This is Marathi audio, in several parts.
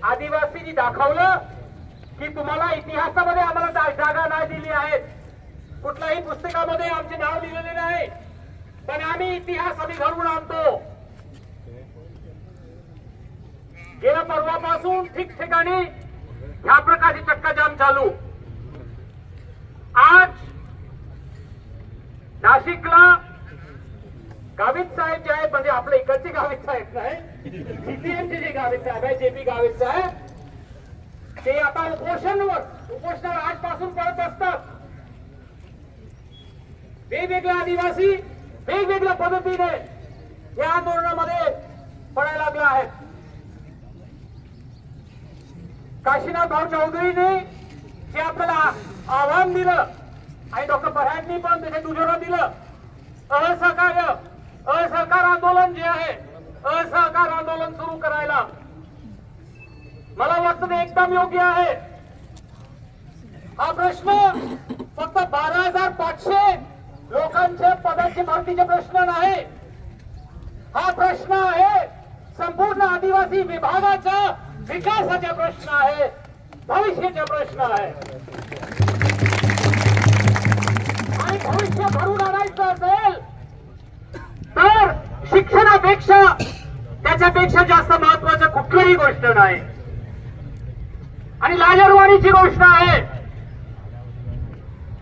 आदिवासींनी दाखवलं की तुम्हाला इतिहासामध्ये आम्हाला जागा नाही दिली आहे, कुठल्याही पुस्तकामध्ये आमचे नाव लिहिलेले नाही, पण आम्ही इतिहास आम्ही घडवून आणतो. गेल्या परवापासून ठिकठिकाणी ह्या प्रकारची चक्काजाम चालू. आज नाशिकला गावित साहेब जे आहेत, म्हणजे आपल्या इकडचे गावित साहेब नाही, सीपीएमचे जे गावित साहेब आहे, जेपी गावित साहेब, ते आता उपोषणावर आजपासून परत असतात. वेगवेगळे आदिवासी वेगवेगळ्या पद्धतीने या आंदोलनामध्ये पडायला लागले आहेत. काशीनाथ भाऊ चौधरीने जे आपल्याला आव्हान दिलं आणि डॉक्टर पराडनी पण त्याचे दुजोरा दिलं, असहकार आंदोलन जे आहे, असहकार आंदोलन सुरू करायला, मला वाटतं ते एकदम योग्य आहे. हा प्रश्न फक्त 12,500 लोकांच्या पदाचे भरतीचे प्रश्न नाही, हा प्रश्न आहे संपूर्ण आदिवासी विभागाचा विकासाचा प्रश्न आहे, भविष्याचा प्रश्न आहे. आणि भविष्य भरून आणायचं असेल तर शिक्षणापेक्षा त्याच्यापेक्षा जास्त महत्वाचं कुठलीही गोष्ट नाही. आणि लाजरवाणीची गोष्ट आहे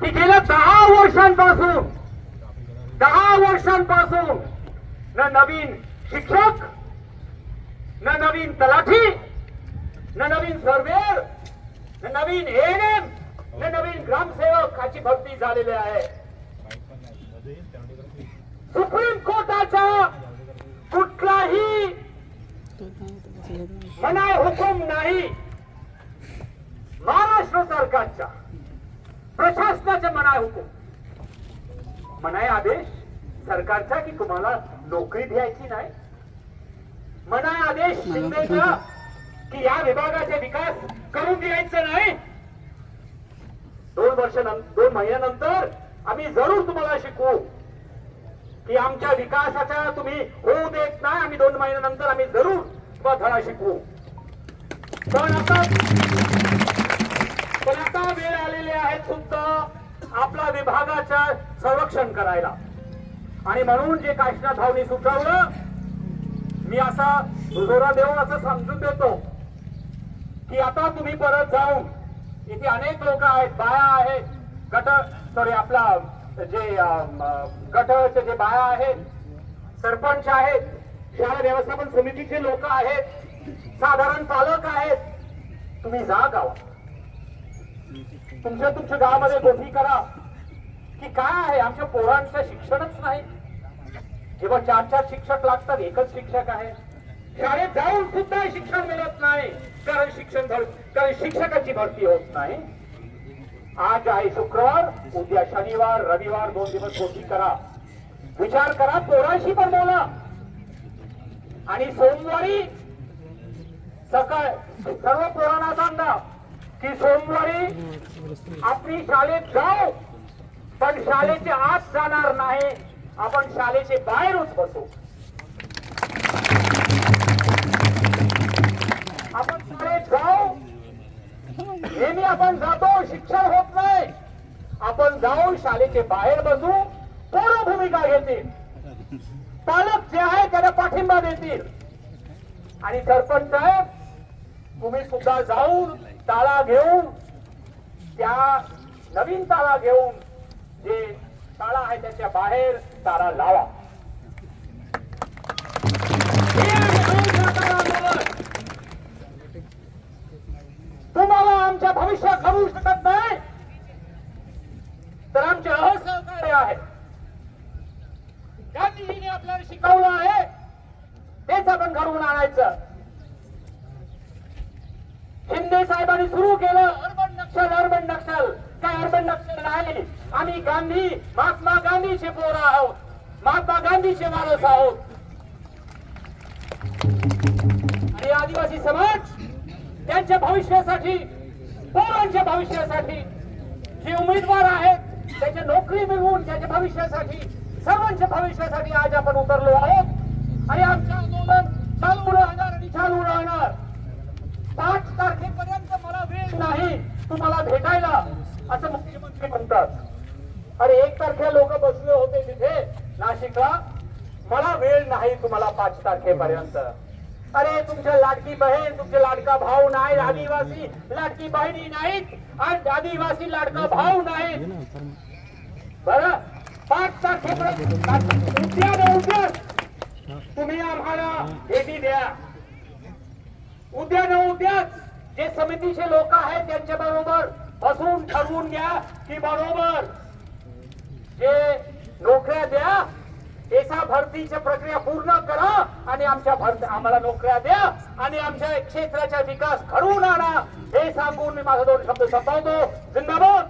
की गेल्या 10 वर्षांपासून न नवीन शिक्षक, न नवीन तलाठी, न नवीन सर्वेयर, न नवीन एएनएम, न नवीन ग्रामसेवकाची भरती झालेली आहे. सुप्रीम कोर्टाचा कुठलाही मनाई हुकूम नाही, महाराष्ट्र सरकारच्या प्रशासनाचा मनाई हुकूम, मनाई आदेश सरकारचा की तुम्हाला नोकरी द्यायची नाही, मनाई आदेश शिंदेचा की या विभागाचा विकास करून द्यायचं नाही. 2 महिन्यानंतर आम्ही जरूर तुम्हाला शिकवू की आमच्या विकासाचा तुम्ही होऊ देत नाही, आम्ही 2 महिन्यानंतर आम्ही जरूर तुम्हाला धडा शिकवू. पण आता वेळ आलेली आहे सुद्धा आपल्या विभागाचं संरक्षण करायला. आणि म्हणून जे काशीनाथ भाऊनी सुचवलं, मी असा दुजोरा देऊन असं समजून देतो की आता तुम्ही परत जाऊन, इथे अनेक लोक आहेत, बाया आहेत, आपला जे गटाचे जे बाया आहेत, सरपंच आहेत, शाळा व्यवस्थापन समितीचे लोक आहेत, साधारण पालक आहेत, तुम्ही जा गावात, तुमच्या गावामध्ये गोष्टी करा की काय आहे. आमच्या पोरांचं शिक्षणच नाही, जेव्हा 4 शिक्षक लागतात, एकच शिक्षक आहे. शाळेत जाऊन सुद्धा शिक्षण मिळत नाही, कारण शिक्षकाची भरती होत नाही. आज आहे शुक्रवार, उद्या शनिवार, रविवार 2 दिवस गोष्टी करा, विचार करा, पोरांशी पण बोला. आणि सोमवारी सकाळ सर्व पोरांना सांगा की सोमवारी आपली शाळेत जाऊ, पण शाळेचे आत जाणार नाही, आपण शाळेचे बाहेरच बसू. आपण शाळेत जाऊ, नेहमी आपण जातो, शिक्षण होत नाही, आपण जाऊन शाळेचे बाहेर बसू. पोरं भूमिका घेतील, पालक जे आहे त्याला पाठिंबा देतील. आणि सरपंच साहेब, तुम्ही सुद्धा जाऊन ताळा घेऊन, त्या नवीन ताळा घेऊन, जे ताळा आहे त्याच्या बाहेर ताळा लावा. तुम्हाला आमच्या भविष्यात घडवू शकत नाही तर आमचे असहकार्य आहे. गांधीजींनी आपल्याला शिकवलं आहे, तेच आपण घडवून आणायचं. शिंदे साहेबांनी सुरू केलं अर्बन नक्षल. काय अर्बन नक्षल नाही, आम्ही महात्मा गांधीचे पोरं आहोत, महात्मा गांधीचे वारस आहोत. आणि आदिवासी समाज त्यांच्या भविष्यासाठी, पोरांच्या भविष्यासाठी जे उमेदवार आहेत त्याच्या नोकरी मिळवून त्याच्या भविष्यासाठी, सर्वांच्या भविष्यासाठी आज आपण उतरलो आहोत. आणि आमचं आंदोलन चालू राहणार आणि चालू राहणार. तुम्हाला भेटायला, असं मुख्यमंत्री म्हणतात. अरे 1 तारखेला लोक बसले होते तिथे नाशिकला, मला वेळ नाही तुम्हाला 5 तारखेपर्यंत. अरे तुमच्या लाडकी बहीण, तुमचे लाडका भाऊ नाही, आदिवासी लाडकी बहिणी नाहीत आणि आदिवासी लाडका भाऊ नाहीत. बरं 5 तारखेपर्यंत उद्या तुम्ही आम्हाला भेटी द्या. उद्याच जे समितीचे लोक आहेत त्यांच्या बरोबर बसून ठरवून घ्या की बरोबर जे नोकऱ्या द्या, एसा भरतीची प्रक्रिया पूर्ण करा आणि आम्हाला नोकऱ्या द्या आणि आमच्या क्षेत्राचा विकास घडवून आणा, हे सांगून मी माझा 2 शब्द संपवतो. जिंदाबाद.